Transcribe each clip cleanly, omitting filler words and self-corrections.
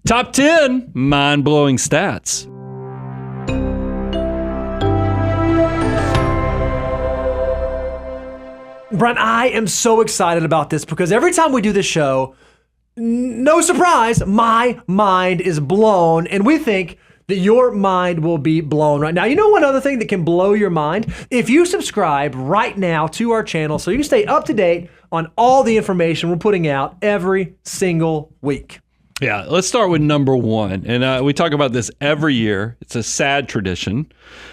Top 10 mind-blowing stats. Brent, I am so excited about this because every time we do this show, no surprise, my mind is blown, and we think that your mind will be blown right now. You know one other thing that can blow your mind? If you subscribe right now to our channel so you can stay up to date on all the information we're putting out every single week. Yeah, let's start with number one. And we talk about this every year. It's a sad tradition,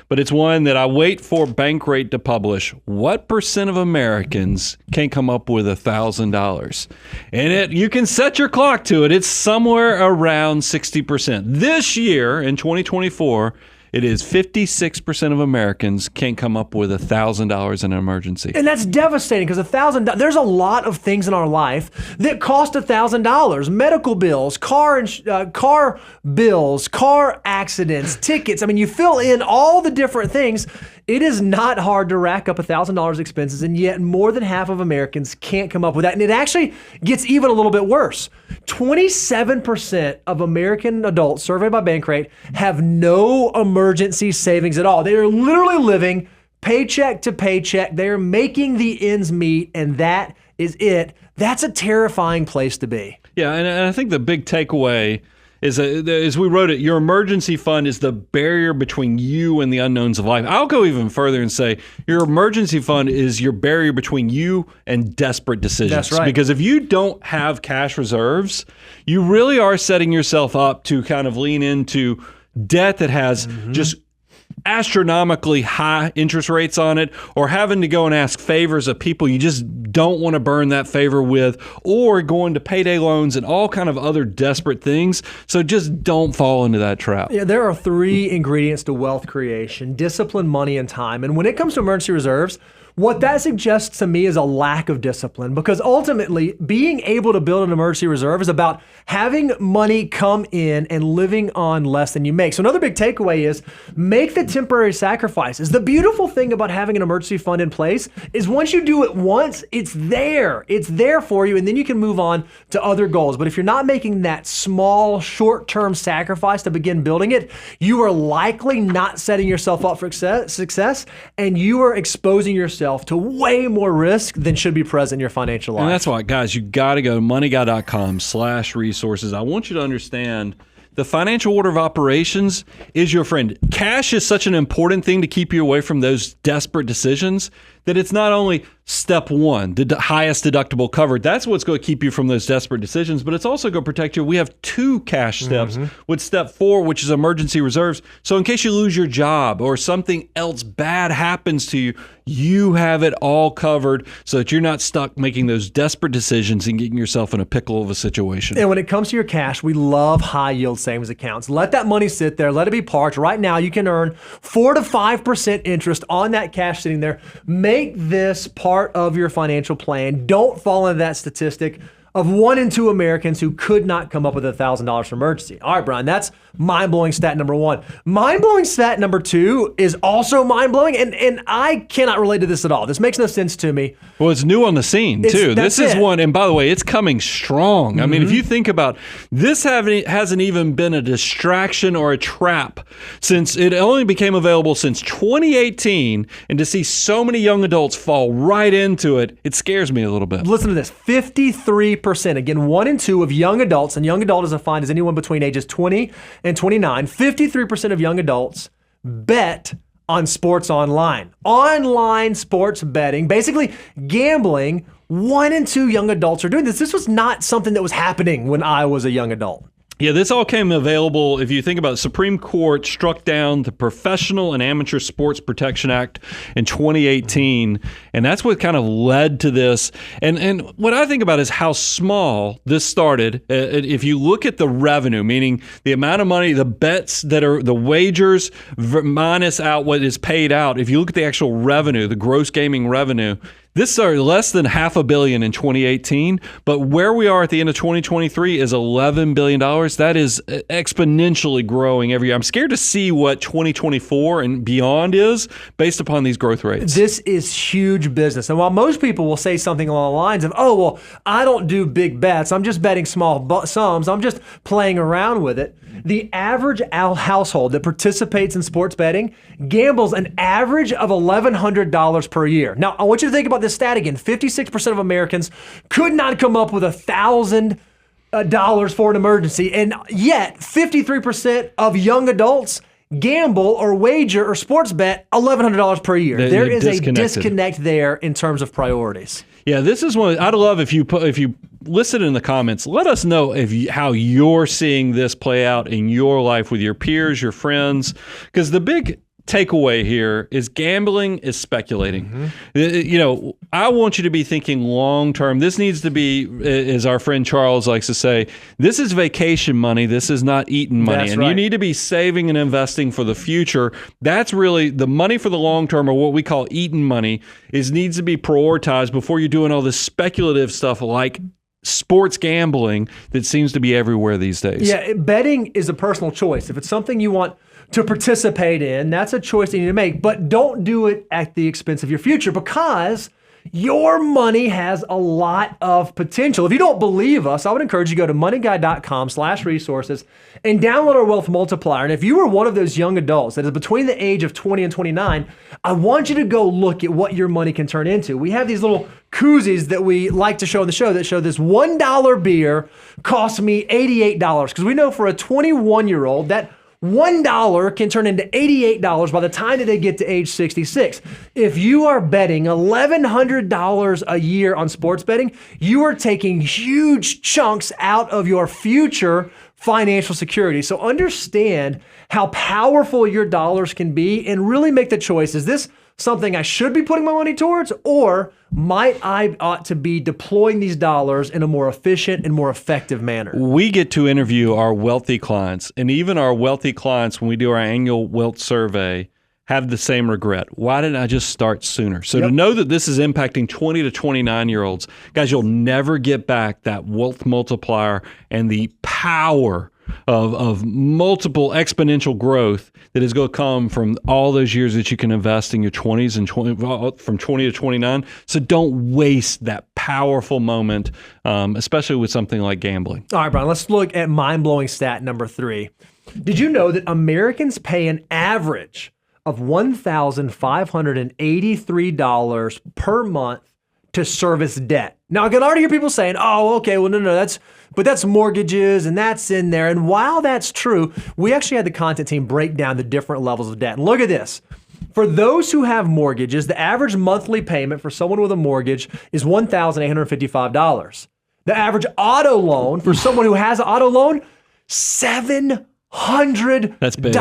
but it's one that I wait for Bankrate to publish. What percent of Americans can come up with $1,000? And you can set your clock to it. It's somewhere around 60%. This year, in 2024, it is 56% of Americans can't come up with $1,000 in an emergency. And that's devastating because $1,000, there's a lot of things in our life that cost $1,000. Medical bills, car bills, car accidents, tickets. I mean, you fill in all the different things. It is not hard to rack up $1,000 expenses, and yet more than half of Americans can't come up with that. And it actually gets even a little bit worse. 27% of American adults surveyed by Bankrate have no emergency savings at all. They are literally living paycheck to paycheck. They are making the ends meet, and that is it. That's a terrifying place to be. Yeah, and I think the big takeaway is, as we wrote it, your emergency fund is the barrier between you and the unknowns of life. I'll go even further and say your emergency fund is your barrier between you and desperate decisions. That's right. Because if you don't have cash reserves, you really are setting yourself up to kind of lean into debt that has just astronomically high interest rates on it, or having to go and ask favors of people you just don't want to burn that favor with, or going to payday loans and all kind of other desperate things. So just don't fall into that trap. Yeah, there are 3 ingredients to wealth creation: discipline, money, and time. And when it comes to emergency reserves, what that suggests to me is a lack of discipline, because ultimately being able to build an emergency reserve is about having money come in and living on less than you make. So another big takeaway is make the temporary sacrifices. The beautiful thing about having an emergency fund in place is once you do it once, it's there. It's there for you, and then you can move on to other goals. But if you're not making that small, short-term sacrifice to begin building it, you are likely not setting yourself up for success, and you are exposing yourself to way more risk than should be present in your financial life. And that's why, guys, you got to go to moneyguy.com/resources. I want you to understand the financial order of operations is your friend. Cash is such an important thing to keep you away from those desperate decisions that it's not only step one, the highest deductible covered. That's what's going to keep you from those desperate decisions, but it's also going to protect you. We have 2 cash steps with step 4, which is emergency reserves. So in case you lose your job or something else bad happens to you, you have it all covered so that you're not stuck making those desperate decisions and getting yourself in a pickle of a situation. And when it comes to your cash, we love high yield savings accounts. Let that money sit there. Let it be parked. Right now, you can earn 4 to 5% interest on that cash sitting there. Make this part of your financial plan. Don't fall into that statistic of 1 in 2 Americans who could not come up with $1,000 for emergency. All right, Brian, that's mind-blowing stat number 1. Mind-blowing stat number 2 is also mind-blowing, and I cannot relate to this at all. This makes no sense to me. Well, it's new on the scene, too. This is one, and by the way, it's coming strong. I mean, if you think about this, hasn't even been a distraction or a trap since it only became available since 2018, and to see so many young adults fall right into it, it scares me a little bit. Listen to this, 53%, again, 1 in 2 of young adults, and young adult is defined as anyone between ages 20 and 29, 53% of young adults bet on sports online. Online sports betting, basically gambling. 1 in 2 young adults are doing this. This was not something that was happening when I was a young adult. Yeah, this all came available, if you think about it, Supreme Court struck down the Professional and Amateur Sports Protection Act in 2018, and that's what kind of led to this. And what I think about is how small this started. If you look at the revenue, meaning the amount of money, the bets that are the wagers minus out what is paid out, if you look at the actual revenue, the gross gaming revenue, This are less than $500 million in 2018, but where we are at the end of 2023 is $11 billion. That is exponentially growing every year. I'm scared to see what 2024 and beyond is based upon these growth rates. This is huge business. And while most people will say something along the lines of, oh, well, I don't do big bets. I'm just betting small sums. I'm just playing around with it. The average household that participates in sports betting gambles an average of $1,100 per year. Now, I want you to think about this stat again. 56% of Americans could not come up with $1,000 for an emergency, and yet 53% of young adults gamble or wager or sports bet $1,100 per year. There is a disconnect there in terms of priorities. Yeah, this is one. I'd love if you listen in the comments. Let us know how you're seeing this play out in your life with your peers, your friends, because the big takeaway here is gambling is speculating. I want you to be thinking long term. This needs to be, as our friend Charles likes to say, this is vacation money. This is not eating money. That's and right. You need to be saving and investing for the future. That's really the money for the long term, or what we call eating money, needs to be prioritized before you're doing all this speculative stuff like sports gambling that seems to be everywhere these days. Yeah, betting is a personal choice. If it's something you want to participate in, that's a choice that you need to make. But don't do it at the expense of your future, because your money has a lot of potential. If you don't believe us, I would encourage you to go to moneyguy.com/resources and download our wealth multiplier. And if you are one of those young adults that is between the age of 20 and 29, I want you to go look at what your money can turn into. We have these little koozies that we like to show on the show that show this $1 beer cost me $88, because we know for a 21-year-old that $1 can turn into $88 by the time that they get to age 66. If you are betting $1,100 a year on sports betting, you are taking huge chunks out of your future financial security. So understand how powerful your dollars can be and really make the choice. Is this something I should be putting my money towards, or might I ought to be deploying these dollars in a more efficient and more effective manner? We get to interview our wealthy clients, and even our wealthy clients, when we do our annual wealth survey, have the same regret. Why didn't I just start sooner? So to know that this is impacting 20 to 29-year-olds, guys, you'll never get back that wealth multiplier and the power of multiple exponential growth that is going to come from all those years that you can invest in your 20s and from 20 to 29. So don't waste that powerful moment, especially with something like gambling. All right, Brian, let's look at mind-blowing stat number 3. Did you know that Americans pay an average of $1,583 per month to service debt? Now, I can already hear people saying, oh, okay, well, no, that's mortgages and that's in there. And while that's true, we actually had the content team break down the different levels of debt. And look at this. For those who have mortgages, the average monthly payment for someone with a mortgage is $1,855. The average auto loan for someone who has an auto loan, $700. That's big.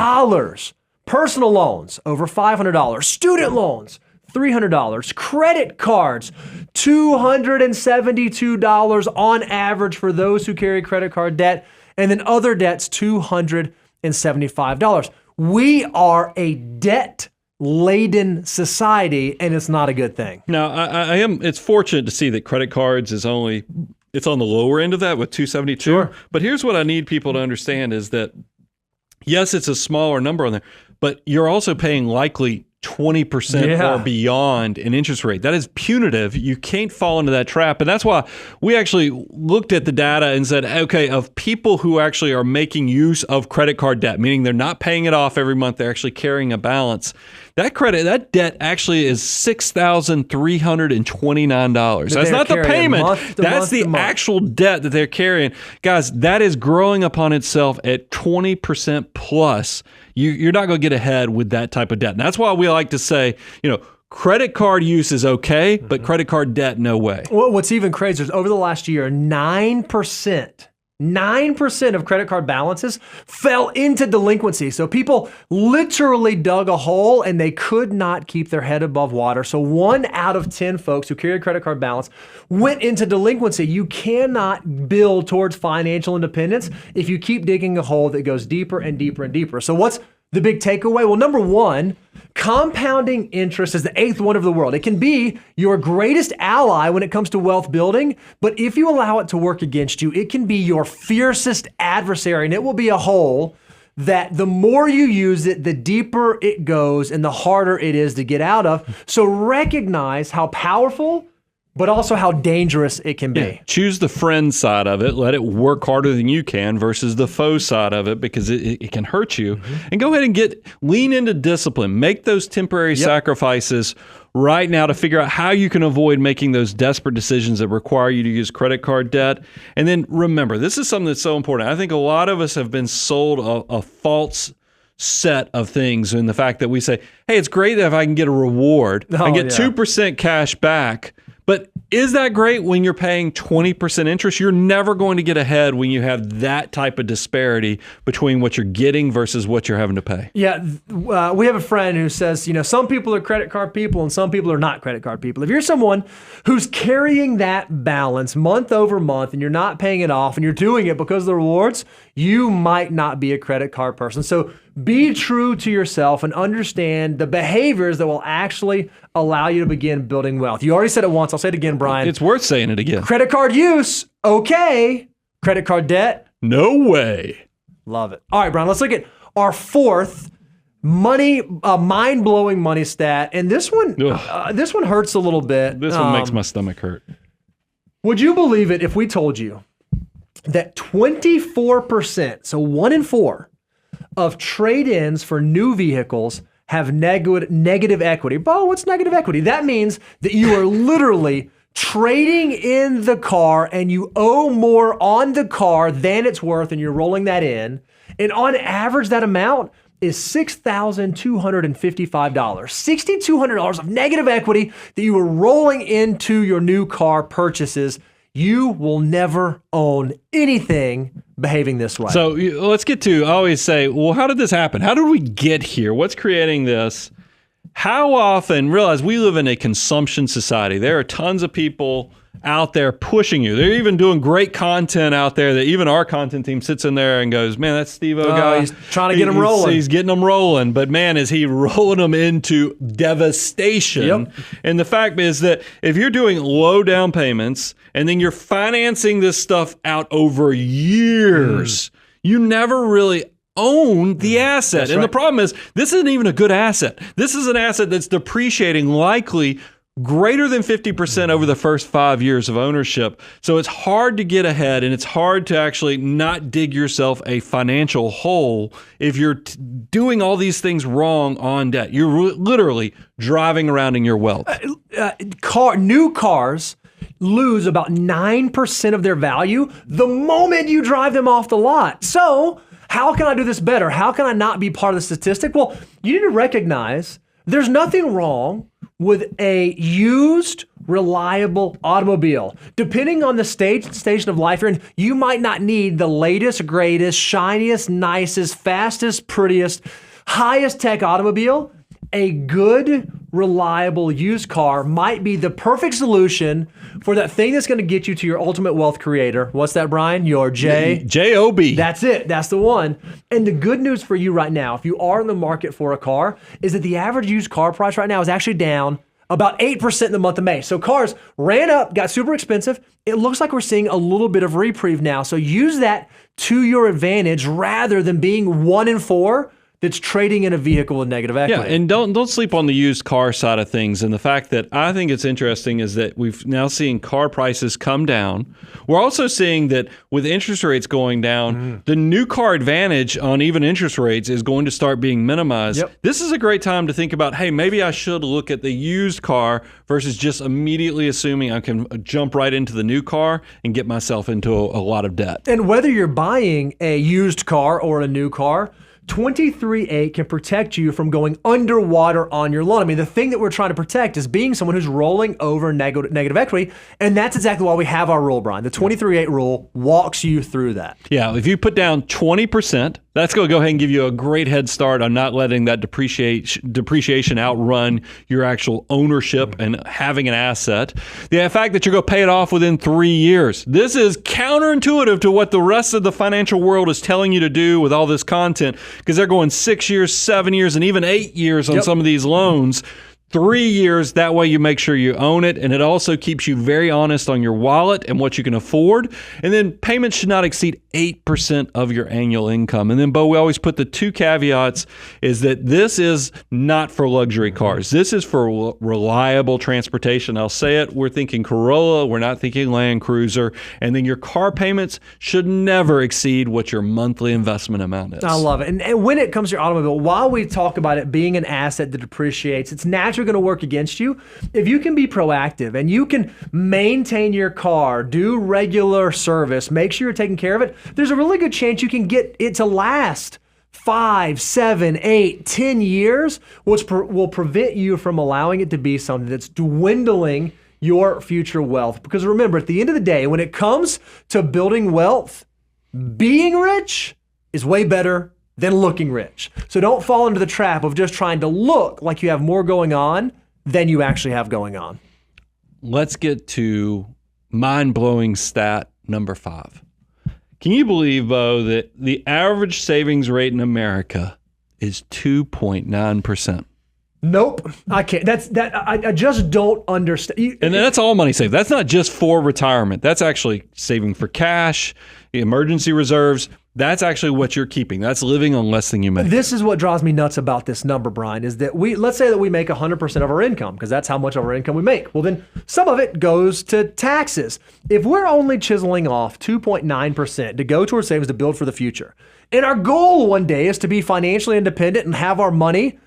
Personal loans, over $500. Student loans, $300. Credit cards, $272 on average for those who carry credit card debt. And then other debts, $275. We are a debt-laden society, and it's not a good thing. Now, it's fortunate to see that credit cards it's on the lower end of that with $272. Sure. But here's what I need people to understand is that, yes, it's a smaller number on there, but you're also paying likely 20% or beyond in interest rate. That is punitive. You can't fall into that trap. And that's why we actually looked at the data and said, okay, of people who actually are making use of credit card debt, meaning they're not paying it off every month, they're actually carrying a balance. That debt actually is $6,329. That's not the payment. That's the actual debt that they're carrying. Guys, that is growing upon itself at 20% plus. You're not going to get ahead with that type of debt. And that's why we like to say, credit card use is okay, but credit card debt, no way. Well, what's even crazier is over the last year, 9% of credit card balances fell into delinquency. So people literally dug a hole and they could not keep their head above water. So 1 out of 10 folks who carry a credit card balance went into delinquency. You cannot build towards financial independence if you keep digging a hole that goes deeper and deeper and deeper. So what's the big takeaway? Well, number one, compounding interest is the eighth wonder of the world. It can be your greatest ally when it comes to wealth building, but if you allow it to work against you, it can be your fiercest adversary, and it will be a hole that the more you use it, the deeper it goes and the harder it is to get out of. So recognize how powerful, but also how dangerous it can be. Yeah. Choose the friend side of it. Let it work harder than you can versus the foe side of it, because it can hurt you. And go ahead and lean into discipline. Make those temporary sacrifices right now to figure out how you can avoid making those desperate decisions that require you to use credit card debt. And then remember, this is something that's so important. I think a lot of us have been sold a false set of things in the fact that we say, hey, it's great if I can get a reward. I get 2% cash back. But is that great when you're paying 20% interest? You're never going to get ahead when you have that type of disparity between what you're getting versus what you're having to pay. Yeah, we have a friend who says, some people are credit card people and some people are not credit card people. If you're someone who's carrying that balance month over month and you're not paying it off and you're doing it because of the rewards, you might not be a credit card person. So be true to yourself and understand the behaviors that will actually allow you to begin building wealth. You already said it once. I'll say it again, Brian. It's worth saying it again. Credit card use, okay. Credit card debt, no way. Love it. All right, Brian, let's look at our fourth mind-blowing money stat. And this one hurts a little bit. This one makes my stomach hurt. Would you believe it if we told you that 24%, so 1 in 4, of trade-ins for new vehicles have negative equity? Bo, what's negative equity? That means that you are literally trading in the car and you owe more on the car than it's worth, and you're rolling that in. And on average, that amount is $6,255. $6,200 of negative equity that you were rolling into your new car purchases. You will never own anything behaving this way. So let's get to, I always say, well, how did this happen? How did we get here? What's creating this? How often, realize we live in a consumption society. There are tons of people out there pushing you. They're even doing great content out there that even our content team sits in there and goes, man, that Steve-O guy. He's trying to get them rolling. He's getting them rolling. But man, is he rolling them into devastation. Yep. And the fact is that if you're doing low down payments and then you're financing this stuff out over years, you never really own the asset. That's and right. the problem is, this isn't even a good asset. This is an asset that's depreciating likely greater than 50% over the first 5 years of ownership. So it's hard to get ahead, and it's hard to actually not dig yourself a financial hole if you're doing all these things wrong on debt. You're literally driving around in your wealth. New cars lose about 9% of their value the moment you drive them off the lot. So how can I do this better? How can I not be part of the statistic? Well, you need to recognize there's nothing wrong with a used, reliable automobile. Depending on the station of life you're in, you might not need the latest, greatest, shiniest, nicest, fastest, prettiest, highest tech automobile. A good, reliable used car might be the perfect solution for that thing that's going to get you to your ultimate wealth creator. What's that, Brian? Your J-O-B. That's it. That's the one. And the good news for you right now, if you are in the market for a car, is that the average used car price right now is actually down about 8% in the month of May. So cars ran up, got super expensive. It looks like we're seeing a little bit of reprieve now. So use that to your advantage rather than being 1 in 4 that's trading in a vehicle with negative equity. Yeah, and don't sleep on the used car side of things. And the fact that I think it's interesting is that we've now seen car prices come down. We're also seeing that with interest rates going down, the new car advantage on even interest rates is going to start being minimized. Yep. This is a great time to think about, hey, maybe I should look at the used car versus just immediately assuming I can jump right into the new car and get myself into a lot of debt. And whether you're buying a used car or a new car, 23A can protect you from going underwater on your loan. I mean, the thing that we're trying to protect is being someone who's rolling over negative equity, and that's exactly why we have our rule, Brian. The 23A rule walks you through that. Yeah, if you put down 20%, That's going to go ahead and give you a great head start on not letting that depreciation outrun your actual ownership and having an asset. The fact that you're going to pay it off within 3 years. This is counterintuitive to what the rest of the financial world is telling you to do with all this content, because they're going 6 years, 7 years, and even 8 years on some of these loans. 3 years, that way you make sure you own it, and it also keeps you very honest on your wallet and what you can afford. And then payments should not exceed 8% of your annual income. And then, Bo, we always put the 2 caveats is that this is not for luxury cars. This is for reliable transportation. I'll say it, we're thinking Corolla, we're not thinking Land Cruiser. And then your car payments should never exceed what your monthly investment amount is. I love it. And when it comes to your automobile, while we talk about it being an asset that depreciates, it's naturally going to work against you. If you can be proactive and you can maintain your car, do regular service, make sure you're taking care of it, there's a really good chance you can get it to last 5, 7, 8, 10 years, which will prevent you from allowing it to be something that's dwindling your future wealth. Because remember, at the end of the day, when it comes to building wealth, being rich is way better than looking rich. So don't fall into the trap of just trying to look like you have more going on than you actually have going on. Let's get to mind-blowing stat number 5. Can you believe, Bo, that the average savings rate in America is 2.9%? Nope, I can't. I just don't understand. And that's all money saved. That's not just for retirement. That's actually saving for cash, emergency reserves. That's actually what you're keeping. That's living on less than you make. This is what drives me nuts about this number, Brian, is that let's say that we make 100% of our income, because that's how much of our income we make. Well, then some of it goes to taxes. If we're only chiseling off 2.9% to go towards savings to build for the future, and our goal one day is to be financially independent and have our money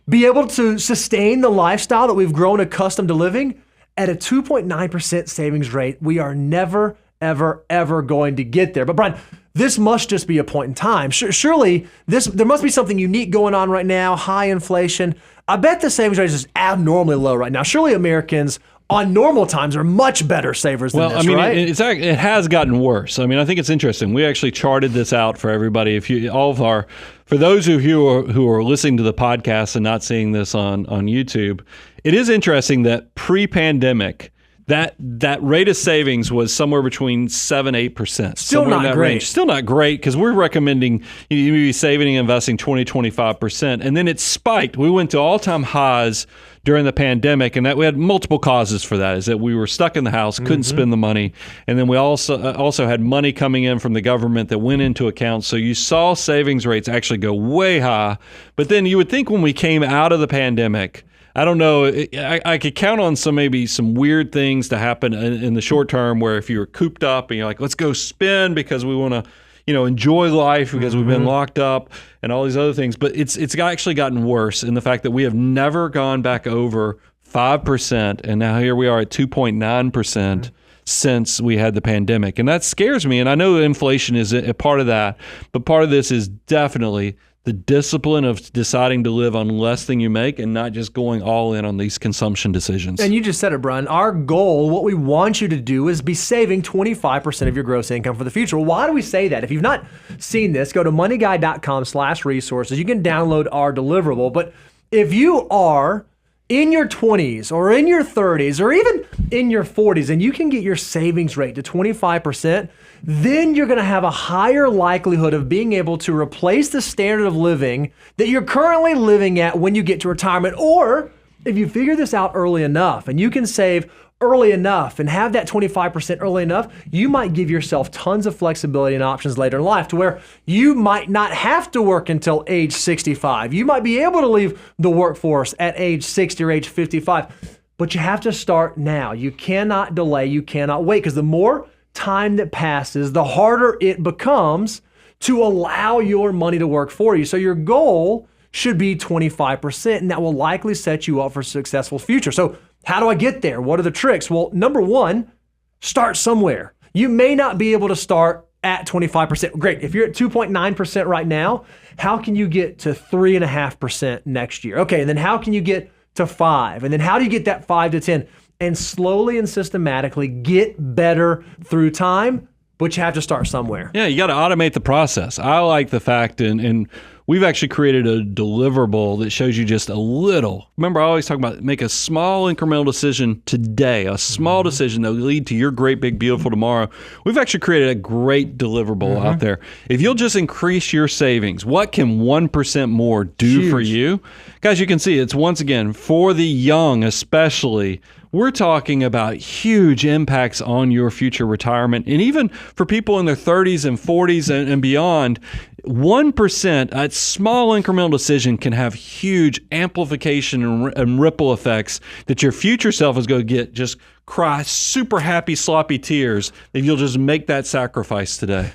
be able to sustain the lifestyle that we've grown accustomed to living, at a 2.9% savings rate, we are never, ever, ever going to get there. But Brian, this must just be a point in time. Surely there must be something unique going on right now, high inflation. I bet the savings rate is just abnormally low right now. Surely Americans on normal times are much better savers than this, right? It has gotten worse. I mean, I think it's interesting. We actually charted this out for everybody. For those of you who are listening to the podcast and not seeing this on YouTube, it is interesting that pre-pandemic, that rate of savings was somewhere between 7-8%. Still not great. Range. Still not great, because we're recommending you be saving and investing 20-25%. And then it spiked. We went to all-time highs during the pandemic, and that we had multiple causes for that. Is that we were stuck in the house, couldn't spend the money, and then we also had money coming in from the government that went into accounts. So you saw savings rates actually go way high. But then you would think when we came out of the pandemic, I don't know, I could count on maybe some weird things to happen in the short term, where if you were cooped up and you're like, let's go spend because we want to, enjoy life because we've been locked up and all these other things. But it's actually gotten worse in the fact that we have never gone back over 5%, and now here we are at 2.9% since we had the pandemic. And that scares me. And I know inflation is a part of that, but part of this is definitely the discipline of deciding to live on less than you make and not just going all in on these consumption decisions. And you just said it, Brian. Our goal, what we want you to do, is be saving 25% of your gross income for the future. Well, why do we say that? If you've not seen this, go to moneyguy.com/resources. You can download our deliverable. But if you are in your 20s or in your 30s or even in your 40s and you can get your savings rate to 25%, then you're going to have a higher likelihood of being able to replace the standard of living that you're currently living at when you get to retirement. Or if you figure this out early enough and you can save early enough and have that 25% early enough, you might give yourself tons of flexibility and options later in life to where you might not have to work until age 65. You might be able to leave the workforce at age 60 or age 55, but you have to start now. You cannot delay, you cannot wait, because the more time that passes, the harder it becomes to allow your money to work for you. So your goal should be 25%, and that will likely set you up for a successful future. So how do I get there? What are the tricks? Well, number one, start somewhere. You may not be able to start at 25%. Great. If you're at 2.9% right now, how can you get to 3.5% next year? Okay, and then how can you get to 5? And then how do you get that 5 to 10? And slowly and systematically get better through time. but you have to start somewhere. Yeah, you got to automate the process. I like the fact, and we've actually created a deliverable that shows you just a little. Remember, I always talk about make a small incremental decision today, a small decision that will lead to your great, big, beautiful tomorrow. We've actually created a great deliverable out there. If you'll just increase your savings, what can 1% more do for you? Guys, you can see it's, once again, for the young especially. We're talking about huge impacts on your future retirement. And even for people in their 30s and 40s and beyond, 1%, a small incremental decision can have huge amplification and ripple effects that your future self is going to get, just cry super happy, sloppy tears if you'll just make that sacrifice today.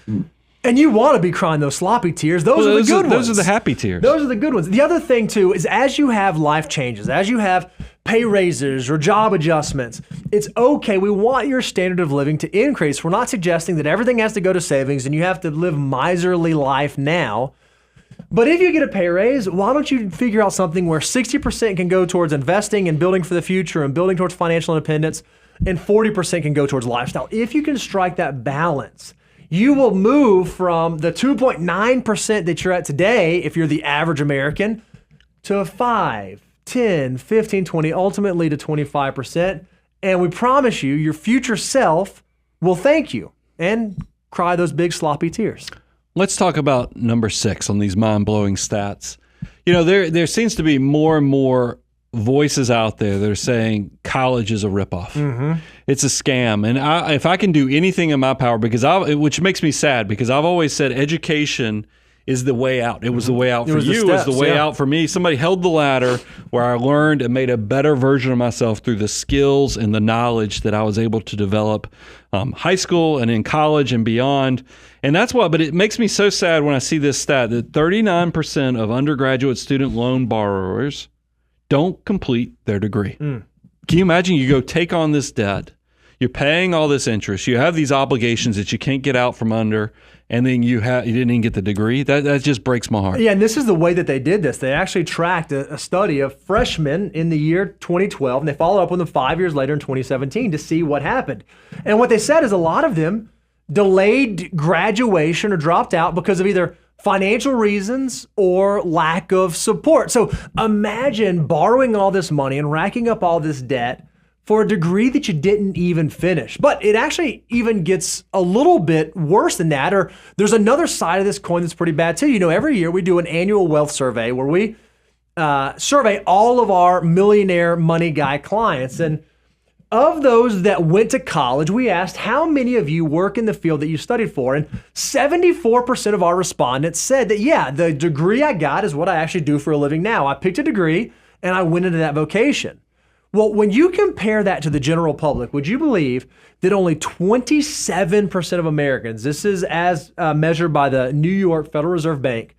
And you want to be crying those sloppy tears. Those are the good ones. Those are the happy tears. Those are the good ones. The other thing, too, is as you have life changes, as you have pay raises or job adjustments, it's okay. We want your standard of living to increase. We're not suggesting that everything has to go to savings and you have to live miserly life now. But if you get a pay raise, why don't you figure out something where 60% can go towards investing and building for the future and building towards financial independence, and 40% can go towards lifestyle. If you can strike that balance, you will move from the 2.9% that you're at today, if you're the average American, to 5, 10, 15, 20, ultimately to 25%. And we promise you, your future self will thank you and cry those big sloppy tears. Let's talk about number 6 on these mind-blowing stats. You know, there seems to be more and more voices out there that are saying college is a ripoff. It's a scam. And if I can do anything in my power, which makes me sad, because I've always said education is the way out. It was the way out for you. It was the way out for me. Somebody held the ladder where I learned and made a better version of myself through the skills and the knowledge that I was able to develop high school and in college and beyond. And that's why, but it makes me so sad when I see this stat that 39% of undergraduate student loan borrowers don't complete their degree. Can you imagine you go take on this debt, you're paying all this interest, you have these obligations that you can't get out from under, and then you didn't even get the degree? That just breaks my heart. Yeah, and this is the way that they did this. They actually tracked a study of freshmen in the year 2012, and they followed up with them 5 years later in 2017 to see what happened. And what they said is a lot of them delayed graduation or dropped out because of either financial reasons or lack of support. So imagine borrowing all this money and racking up all this debt for a degree that you didn't even finish. But it actually even gets a little bit worse than that, or there's another side of this coin that's pretty bad too. You know, every year we do an annual wealth survey where we survey all of our Millionaire Money Guy clients. And of those that went to college, we asked how many of you work in the field that you studied for, and 74% of our respondents said that, yeah, the degree I got is what I actually do for a living now. I picked a degree and I went into that vocation. Well, when you compare that to the general public, would you believe that only 27% of Americans, this is as measured by the New York Federal Reserve Bank,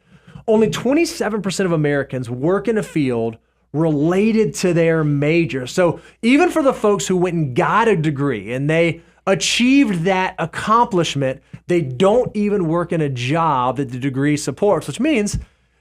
only 27% of Americans work in a field related to their major. So even for the folks who went and got a degree and they achieved that accomplishment, they don't even work in a job that the degree supports, which means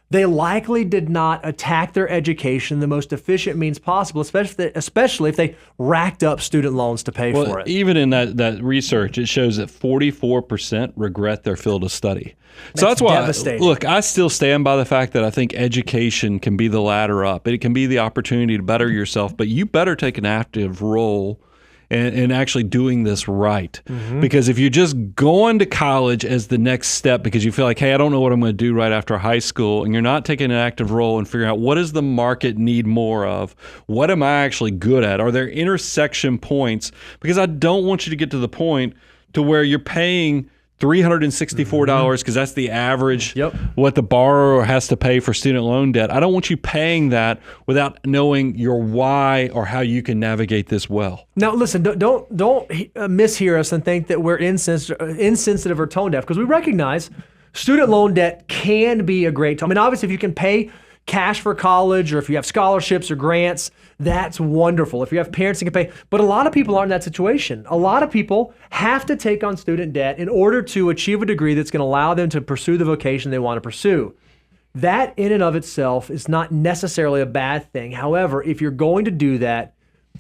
they likely did not attack their education the most efficient means possible, especially if they racked up student loans to pay for it. Even in that research, it shows that 44% regret their field of study. So that's why, look, I still stand by the fact that I think education can be the ladder up. It can be the opportunity to better yourself, but you better take an active role in actually doing this right. Because if you're just going to college as the next step because you feel like, hey, I don't know what I'm going to do right after high school, and you're not taking an active role and figuring out what does the market need more of? What am I actually good at? Are there intersection points? Because I don't want you to get to the point to where you're paying $364 because that's the average what the borrower has to pay for student loan debt. I don't want you paying that without knowing your why or how you can navigate this well. Now, listen, don't mishear us and think that we're insensitive or tone deaf, because we recognize student loan debt can be a great tool. I mean, obviously, if you can pay cash for college, or if you have scholarships or grants, that's wonderful. If you have parents that can pay, but a lot of people aren't in that situation. A lot of people have to take on student debt in order to achieve a degree that's going to allow them to pursue the vocation they want to pursue. That in and of itself is not necessarily a bad thing. However, if you're going to do that,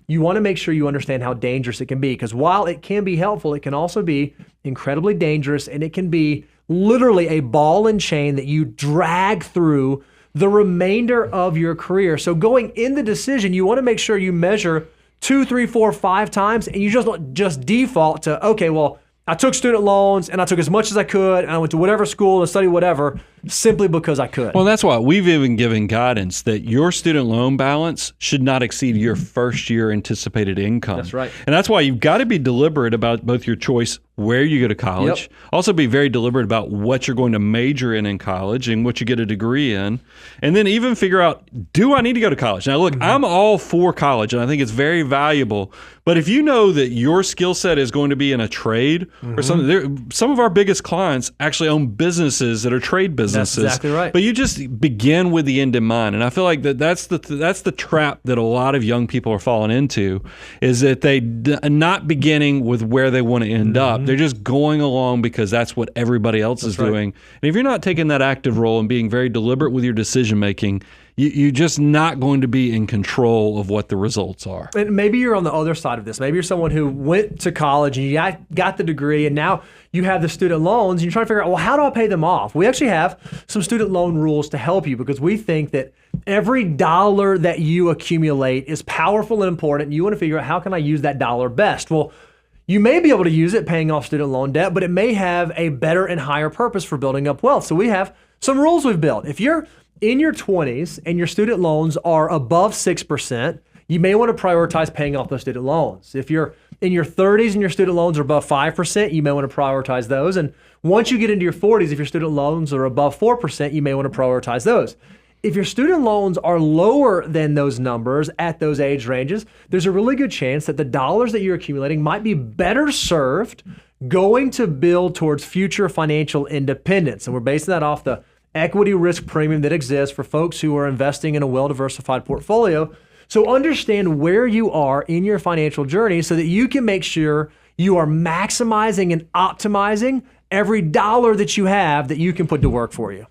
you want to make sure you understand how dangerous it can be. Because while it can be helpful, it can also be incredibly dangerous, and it can be literally a ball and chain that you drag through the remainder of your career. So going in the decision, you want to make sure you measure 2, 3, 4, 5 times, and you just default to, okay, well, I took student loans and I took as much as I could, and I went to whatever school and studied whatever simply because I could. Well, that's why we've even given guidance that your student loan balance should not exceed your first year anticipated income. That's right. And that's why you've got to be deliberate about both your choice where you go to college. Yep. Also be very deliberate about what you're going to major in college and what you get a degree in. And then even figure out, do I need to go to college? Now, look, I'm all for college, and I think it's very valuable. But if you know that your skill set is going to be in a trade or something, some of our biggest clients actually own businesses that are trade businesses. That's exactly right. But you just begin with the end in mind. And I feel like that's the trap that a lot of young people are falling into, is that they not beginning with where they want to end up. They're just going along because that's what everybody else is doing. And if you're not taking that active role and being very deliberate with your decision making, you're just not going to be in control of what the results are. And maybe you're on the other side of this. Maybe you're someone who went to college and you got the degree, and now you have the student loans and you're trying to figure out, well, how do I pay them off? We actually have some student loan rules to help you, because we think that every dollar that you accumulate is powerful and important, and you want to figure out, how can I use that dollar best? Well, you may be able to use it paying off student loan debt, but it may have a better and higher purpose for building up wealth. So we have some rules we've built. If you're in your 20s and your student loans are above 6%, you may want to prioritize paying off those student loans. If you're in your 30s and your student loans are above 5%, you may want to prioritize those. And once you get into your 40s, if your student loans are above 4%, you may want to prioritize those. If your student loans are lower than those numbers at those age ranges, there's a really good chance that the dollars that you're accumulating might be better served going to build towards future financial independence. And we're basing that off the equity risk premium that exists for folks who are investing in a well-diversified portfolio. So understand where you are in your financial journey so that you can make sure you are maximizing and optimizing every dollar that you have that you can put to work for you.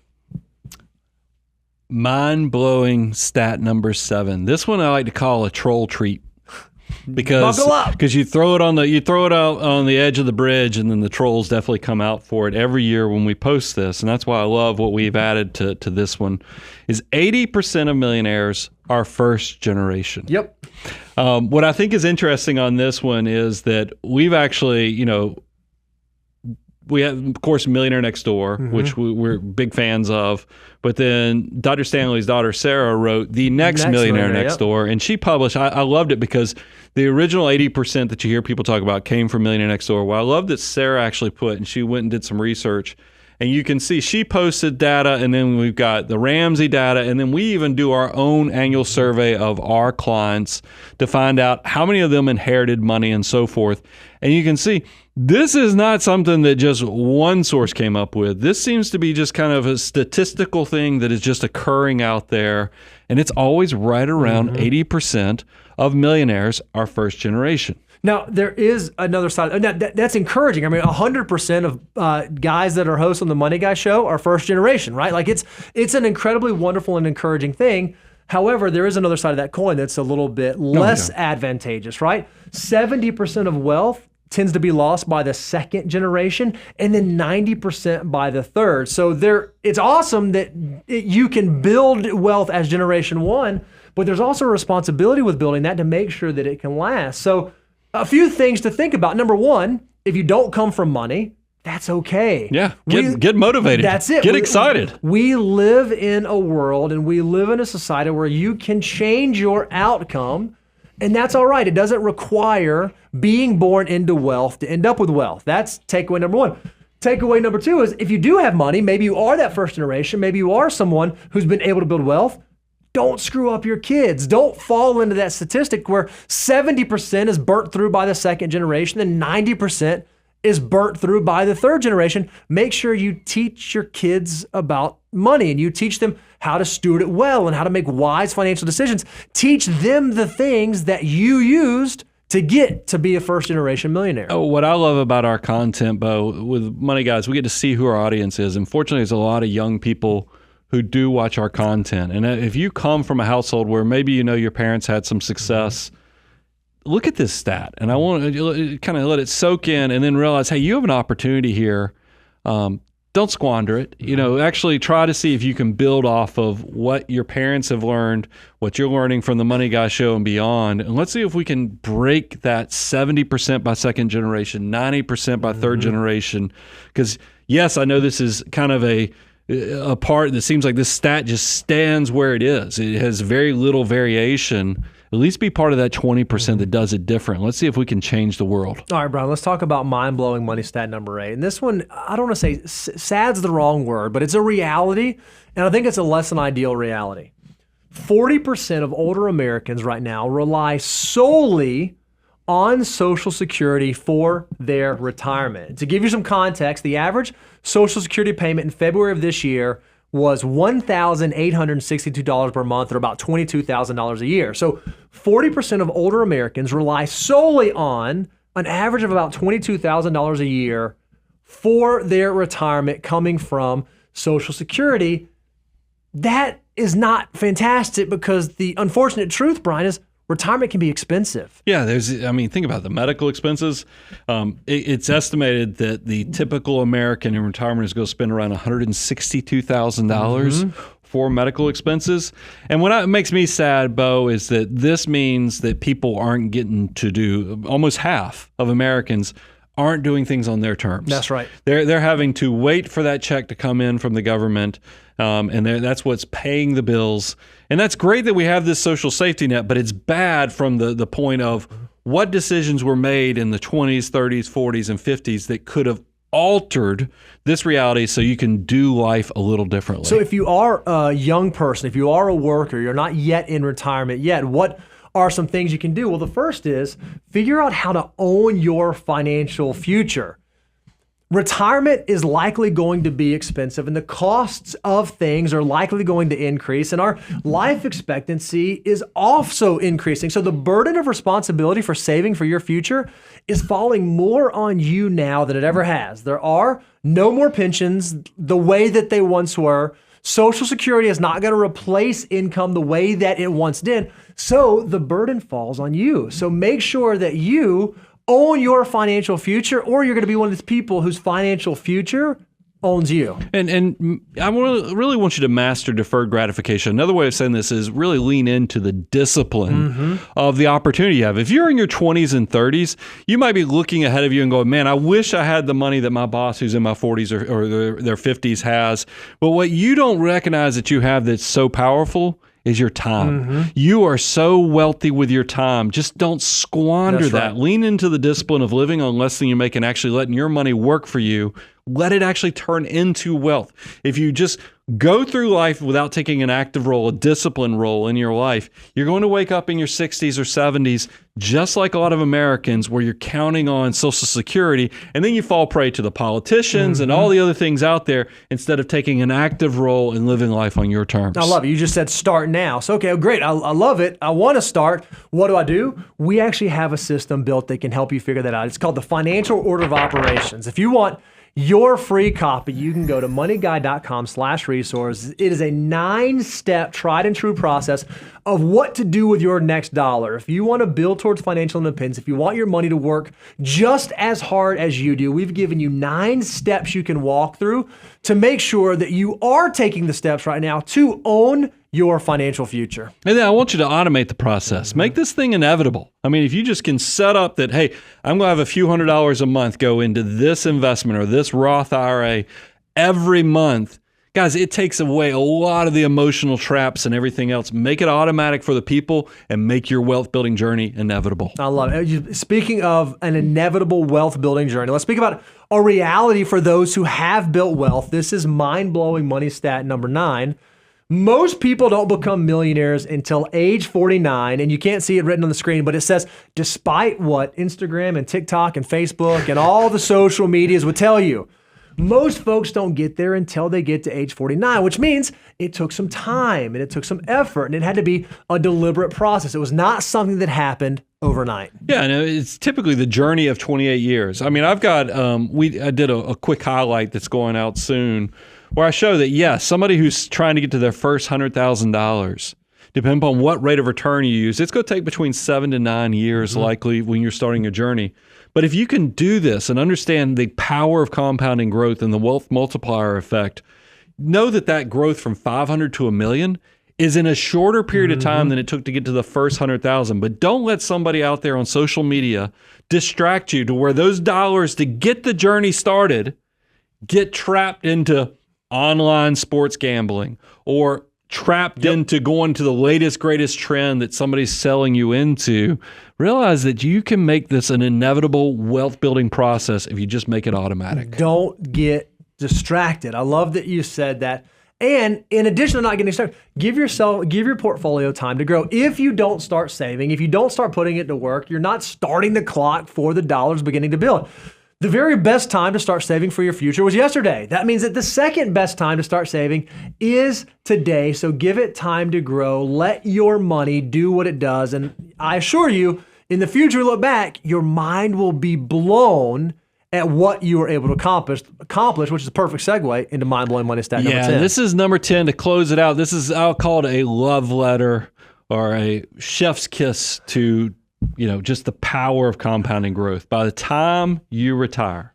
Mind-blowing stat number 7. This one I like to call a troll treat. Because you throw it out on the edge of the bridge, and then the trolls definitely come out for it every year when we post this. And that's why I love what we've added to this one, is 80% of millionaires are first generation. Yep. What I think is interesting on this one is that we've actually, we have, of course, Millionaire Next Door, which we're big fans of. But then Dr. Stanley's daughter, Sarah, wrote The Next Millionaire Next Door. And she published, I loved it because the original 80% that you hear people talk about came from Millionaire Next Door. Well, I love that Sarah actually put, and she went and did some research. And you can see she posted data, and then we've got the Ramsey data, and then we even do our own annual survey of our clients to find out how many of them inherited money and so forth. And you can see this is not something that just one source came up with. This seems to be just kind of a statistical thing that is just occurring out there, and it's always right around 80% of millionaires are first generation. Now, there is another side. That's encouraging. I mean, 100% of guys that are hosts on the Money Guy show are first generation, right? Like it's an incredibly wonderful and encouraging thing. However, there is another side of that coin that's a little bit less advantageous, right? 70% of wealth tends to be lost by the second generation, and then 90% by the third. So it's awesome that you can build wealth as generation one, but there's also a responsibility with building that to make sure that it can last. So a few things to think about. Number one, if you don't come from money, that's okay. Yeah, get motivated. That's it. Get excited. We live in a world and we live in a society where you can change your outcome, and that's all right. It doesn't require being born into wealth to end up with wealth. That's takeaway number one. Takeaway number two is if you do have money, maybe you are that first generation, maybe you are someone who's been able to build wealth, don't screw up your kids. Don't fall into that statistic where 70% is burnt through by the second generation and 90% is burnt through by the third generation. Make sure you teach your kids about money and you teach them how to steward it well and how to make wise financial decisions. Teach them the things that you used to get to be a first generation millionaire. Oh, what I love about our content, Bo, with Money Guys, we get to see who our audience is. And fortunately, there's a lot of young people who do watch our content. And if you come from a household where maybe your parents had some success, look at this stat, and I want to kind of let it soak in, and then realize, hey, you have an opportunity here. Don't squander it. Actually try to see if you can build off of what your parents have learned, what you're learning from the Money Guy show and beyond. And let's see if we can break that 70% by second generation, 90% by third generation. Because yes, I know this is kind of a part that seems like this stat just stands where it is. It has very little variation. At least be part of that 20% that does it different. Let's see if we can change the world. All right, Brian, let's talk about mind-blowing money stat number 8. And this one, I don't want to say sad's the wrong word, but it's a reality, and I think it's a less than ideal reality. 40% of older Americans right now rely solely on Social Security for their retirement. To give you some context, the average Social Security payment in February of this year was $1,862 per month, or about $22,000 a year. So 40% of older Americans rely solely on an average of about $22,000 a year for their retirement coming from Social Security. That is not fantastic, because the unfortunate truth, Brian, is retirement can be expensive. Yeah, think about the medical expenses. It's estimated that the typical American in retirement is going to spend around $162,000 for medical expenses. And what makes me sad, Bo, is that this means that people aren't getting to do, almost half of Americans aren't doing things on their terms. That's right. They're having to wait for that check to come in from the government, and that's what's paying the bills. And that's great that we have this social safety net, but it's bad from the point of what decisions were made in the 20s, 30s, 40s, and 50s that could have altered this reality so you can do life a little differently. So if you are a young person, if you are a worker, you're not yet in retirement yet, what are some things you can do? Well, the first is figure out how to own your financial future. Retirement is likely going to be expensive, and the costs of things are likely going to increase, and our life expectancy is also increasing. So the burden of responsibility for saving for your future is falling more on you now than it ever has. There are no more pensions the way that they once were. Social Security is not going to replace income the way that it once did. So the burden falls on you. So make sure that you own your financial future, or you're going to be one of these people whose financial future owns you. And I really want you to master deferred gratification. Another way of saying this is really lean into the discipline of the opportunity you have. If you're in your 20s and 30s, you might be looking ahead of you and going, man, I wish I had the money that my boss who's in my 40s or their 50s has. But what you don't recognize that you have that's so powerful is your time. You are so wealthy with your time. Just don't squander that. Lean into the discipline of living on less than you make and actually letting your money work for you. Let it actually turn into wealth. If you just go through life without taking an active role, a disciplined role in your life, you're going to wake up in your 60s or 70s, just like a lot of Americans, where you're counting on Social Security, and then you fall prey to the politicians and all the other things out there instead of taking an active role in living life on your terms. I love it. You just said start now. So, okay, great. I love it. I want to start. What do? We actually have a system built that can help you figure that out. It's called the Financial Order of Operations. If you want your free copy, you can go to moneyguy.com/resources. It is a 9-step tried and true process of what to do with your next dollar. If you want to build towards financial independence, if you want your money to work just as hard as you do, we've given you 9 steps you can walk through to make sure that you are taking the steps right now to own your financial future. And then I want you to automate the process. Make this thing inevitable. I mean, if you just can set up that, hey, I'm going to have a few $100s a month go into this investment or this Roth IRA every month, guys, it takes away a lot of the emotional traps and everything else. Make it automatic for the people and make your wealth building journey inevitable. I love it. Speaking of an inevitable wealth building journey, let's speak about a reality for those who have built wealth. This is mind-blowing money stat number 9. Most people don't become millionaires until age 49, and you can't see it written on the screen, but it says, despite what Instagram and TikTok and Facebook and all the social medias would tell you, most folks don't get there until they get to age 49, which means it took some time and it took some effort and it had to be a deliberate process. It was not something that happened overnight. Yeah, and it's typically the journey of 28 years. I mean, I've got, I did a quick highlight that's going out soon where I show that, yes, somebody who's trying to get to their first $100,000 depending upon what rate of return you use, it's going to take between 7 to 9 years likely when you're starting a journey. But if you can do this and understand the power of compounding growth and the wealth multiplier effect, know that that growth from 500 to $1 million is in a shorter period of time than it took to get to the first 100,000. But don't let somebody out there on social media distract you to where those dollars to get the journey started get trapped into online sports gambling or trapped into going to the latest, greatest trend that somebody's selling you into. Realize that you can make this an inevitable wealth building process if you just make it automatic. Don't get distracted. I love that you said that. And in addition to not getting started, give your portfolio time to grow. If you don't start saving, if you don't start putting it to work, you're not starting the clock for the dollars beginning to build. The very best time to start saving for your future was yesterday. That means that the second best time to start saving is today. So give it time to grow. Let your money do what it does. And I assure you, in the future, look back, your mind will be blown at what you were able to accomplish, which is a perfect segue into mind-blowing money stat number 10. This is number 10 to close it out. This is, I'll call it a love letter or a chef's kiss to, just the power of compounding growth. By the time you retire,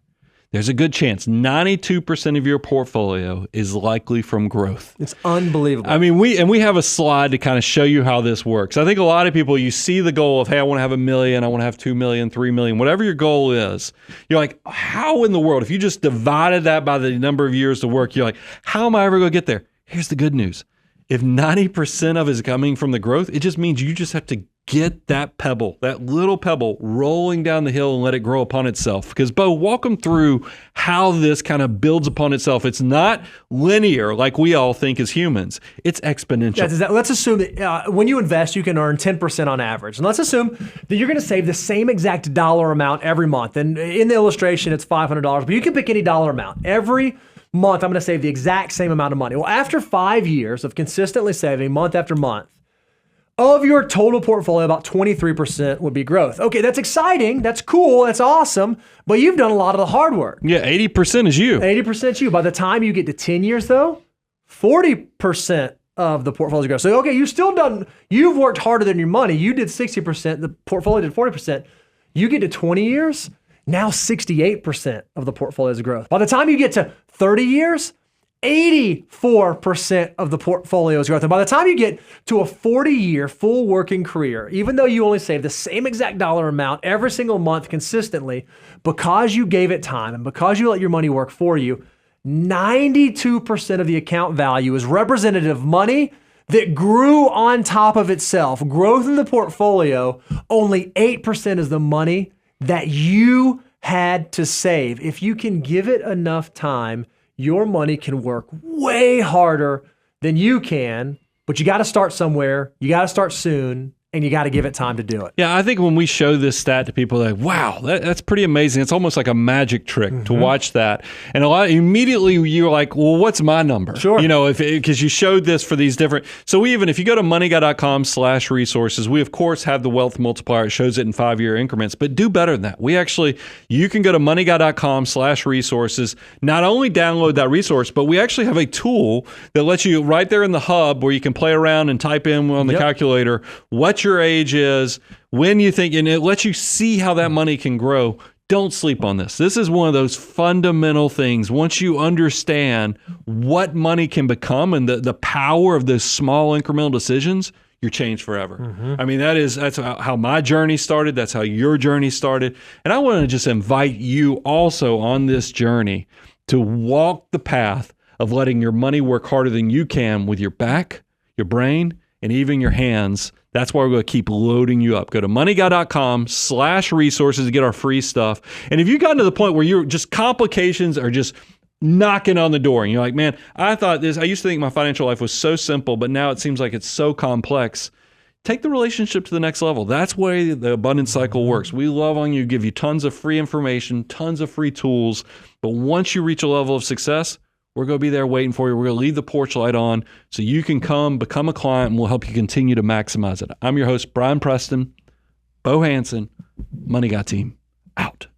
there's a good chance 92% of your portfolio is likely from growth. It's unbelievable. I mean, we have a slide to kind of show you how this works. I think a lot of people, you see the goal of, hey, I want to have $1 million, I want to have 2 million, 3 million, whatever your goal is. You're like, how in the world, if you just divided that by the number of years to work, you're like, how am I ever going to get there? Here's the good news. If 90% of it is coming from the growth, it just means you just have to get that pebble, that little pebble, rolling down the hill and let it grow upon itself. Because, Bo, walk them through how this kind of builds upon itself. It's not linear like we all think as humans. It's exponential. Yeah, let's assume that when you invest, you can earn 10% on average. And let's assume that you're going to save the same exact dollar amount every month. And in the illustration, it's $500, but you can pick any dollar amount. Every month, I'm going to save the exact same amount of money. Well, after 5 years of consistently saving month after month, of your total portfolio, about 23% would be growth. Okay, that's exciting. That's cool. That's awesome. But you've done a lot of the hard work. Yeah, 80% is you. 80% is you. By the time you get to 10 years, though, 40% of the portfolio is growth. So, okay, you've worked harder than your money. You did 60%. The portfolio did 40%. You get to 20 years, now 68% of the portfolio is growth. By the time you get to 30 years, 84% of the portfolio is growth. And by the time you get to a 40-year full working career, even though you only save the same exact dollar amount every single month consistently, because you gave it time and because you let your money work for you, 92% of the account value is representative money that grew on top of itself. Growth in the portfolio, only 8% is the money that you had to save. If you can give it enough time, your money can work way harder than you can, but you got to start somewhere. You got to start soon, and you got to give it time to do it. Yeah, I think when we show this stat to people, they're like, wow, that's pretty amazing. It's almost like a magic trick to watch that. And immediately you're like, well, what's my number? Sure. Because you showed this for these different. So if you go to moneyguy.com/resources, we of course have the wealth multiplier. It shows it in 5-year increments, but do better than that. You can go to moneyguy.com/resources, not only download that resource, but we actually have a tool that lets you right there in the hub where you can play around and type in on the calculator what your age is, when you think, and it lets you see how that money can grow. Don't sleep on this. This is one of those fundamental things. Once you understand what money can become and the power of those small incremental decisions, you're changed forever. I mean, that's how my journey started. That's how your journey started. And I want to just invite you also on this journey to walk the path of letting your money work harder than you can with your back, your brain, and even your hands. That's why we're going to keep loading you up. Go to moneyguy.com/resources to get our free stuff. And if you've gotten to the point where you're just complications are just knocking on the door and you're like, man, I used to think my financial life was so simple, but now it seems like it's so complex. Take the relationship to the next level. That's why the abundance cycle works. We love on you, give you tons of free information, tons of free tools. But once you reach a level of success, we're going to be there waiting for you. We're going to leave the porch light on so you can come, become a client, and we'll help you continue to maximize it. I'm your host, Brian Preston, Bo Hansen, Money Guy Team, out.